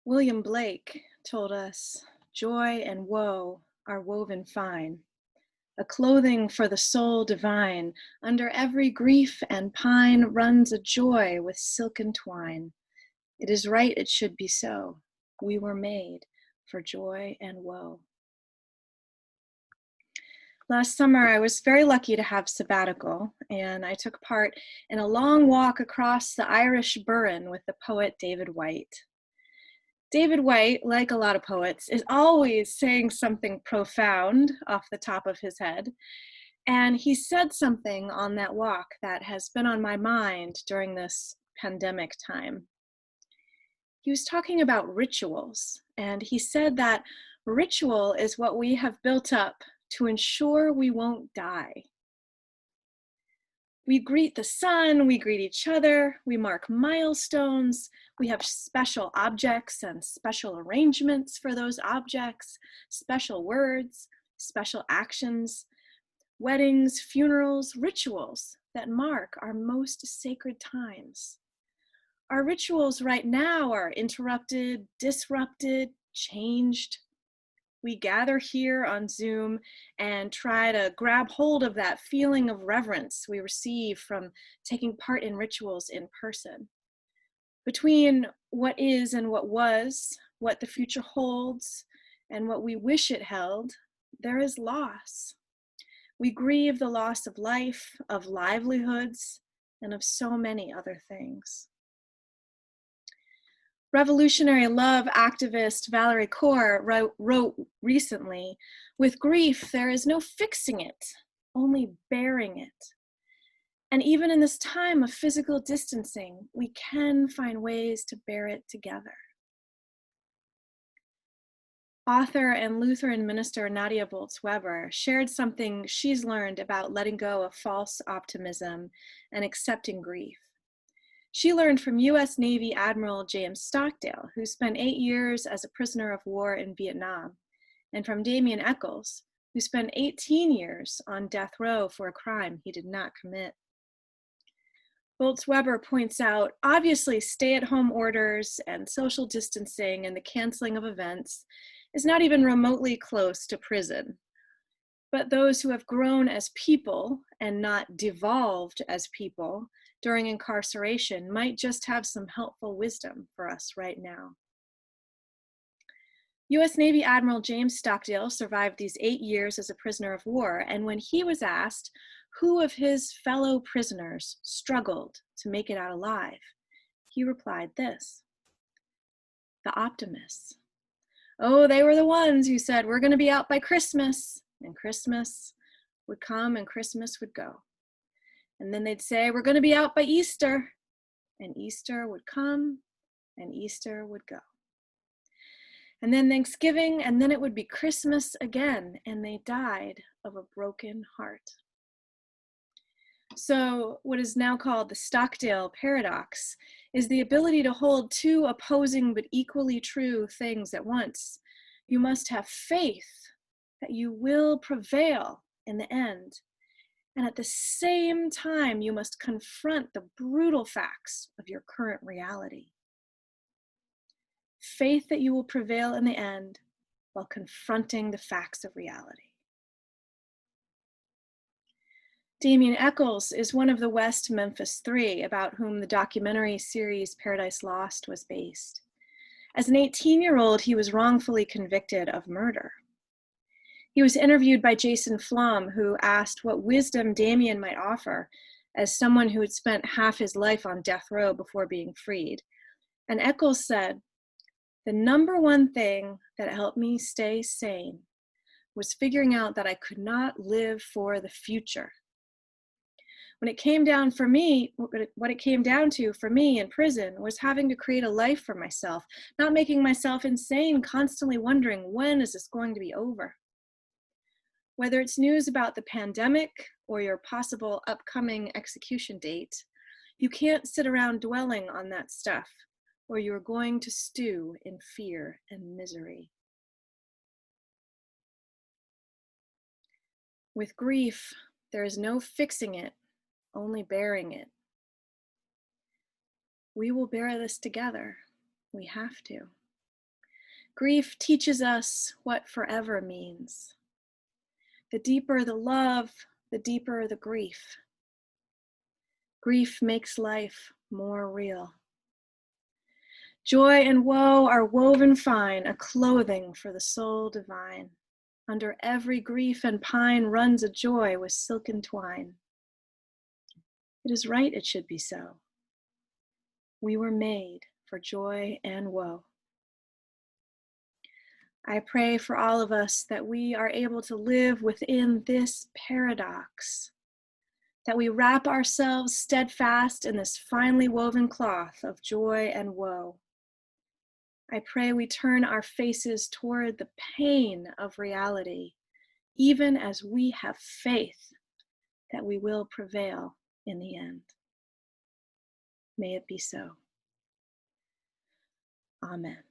William Blake told us, "Joy and woe are woven fine, a clothing for the soul divine. Under every grief and pine runs a joy with silken twine. It is right it should be so. We were made for joy and woe." Last summer, I was very lucky to have sabbatical, and I took part in a long walk across the Irish Burren with the poet David Whyte. David Whyte, like a lot of poets, is always saying something profound off the top of his head. And he said something on that walk that has been on my mind during this pandemic time. He was talking about rituals, and he said that ritual is what we have built up to ensure we won't die. We greet the sun, we greet each other, we mark milestones, we have special objects and special arrangements for those objects, special words, special actions, weddings, funerals, rituals that mark our most sacred times. Our rituals right now are interrupted, disrupted, changed. We gather here on Zoom and try to grab hold of that feeling of reverence we receive from taking part in rituals in person. Between what is and what was, what the future holds, and what we wish it held, there is loss. We grieve the loss of life, of livelihoods, and of so many other things. Revolutionary love activist Valerie Kaur wrote recently, "With grief, there is no fixing it, only bearing it." And even in this time of physical distancing, we can find ways to bear it together. Author and Lutheran minister Nadia Boltz shared something she's learned about letting go of false optimism and accepting grief. She learned from U.S. Navy Admiral James Stockdale, who spent 8 years as a prisoner of war in Vietnam, and from Damien Eccles, who spent 18 years on death row for a crime he did not commit. Boltz points out, obviously stay-at-home orders and social distancing and the canceling of events is not even remotely close to prison. But those who have grown as people and not devolved as people during incarceration might just have some helpful wisdom for us right now. U.S. Navy Admiral James Stockdale survived these 8 years as a prisoner of war, and when he was asked who of his fellow prisoners struggled to make it out alive, he replied this: "The optimists. Oh, they were the ones who said, we're going to be out by Christmas," and Christmas would come and Christmas would go. And then they'd say, we're going to be out by Easter, and Easter would come and Easter would go. And then Thanksgiving, and then it would be Christmas again, and they died of a broken heart. So what is now called the Stockdale paradox is the ability to hold two opposing but equally true things at once. You must have faith that you will prevail in the end. And at the same time, you must confront the brutal facts of your current reality. Faith that you will prevail in the end while confronting the facts of reality. Damien Eccles is one of the West Memphis Three, about whom the documentary series Paradise Lost was based. As an 18-year-old, he was wrongfully convicted of murder. He was interviewed by Jason Flom, who asked what wisdom Damien might offer as someone who had spent half his life on death row before being freed. And Eccles said, "The number one thing that helped me stay sane was figuring out that I could not live for the future. When it came down for me, what it came down to for me in prison was having to create a life for myself, not making myself insane, constantly wondering, when is this going to be over?" Whether it's news about the pandemic or your possible upcoming execution date, you can't sit around dwelling on that stuff, or you're going to stew in fear and misery. With grief, there is no fixing it, only bearing it. We will bear this together. We have to. Grief teaches us what forever means. The deeper the love, the deeper the grief. Grief makes life more real. Joy and woe are woven fine, a clothing for the soul divine. Under every grief and pine runs a joy with silken twine. It is right it should be so. We were made for joy and woe. I pray for all of us that we are able to live within this paradox, that we wrap ourselves steadfast in this finely woven cloth of joy and woe. I pray we turn our faces toward the pain of reality, even as we have faith that we will prevail in the end. May it be so. Amen.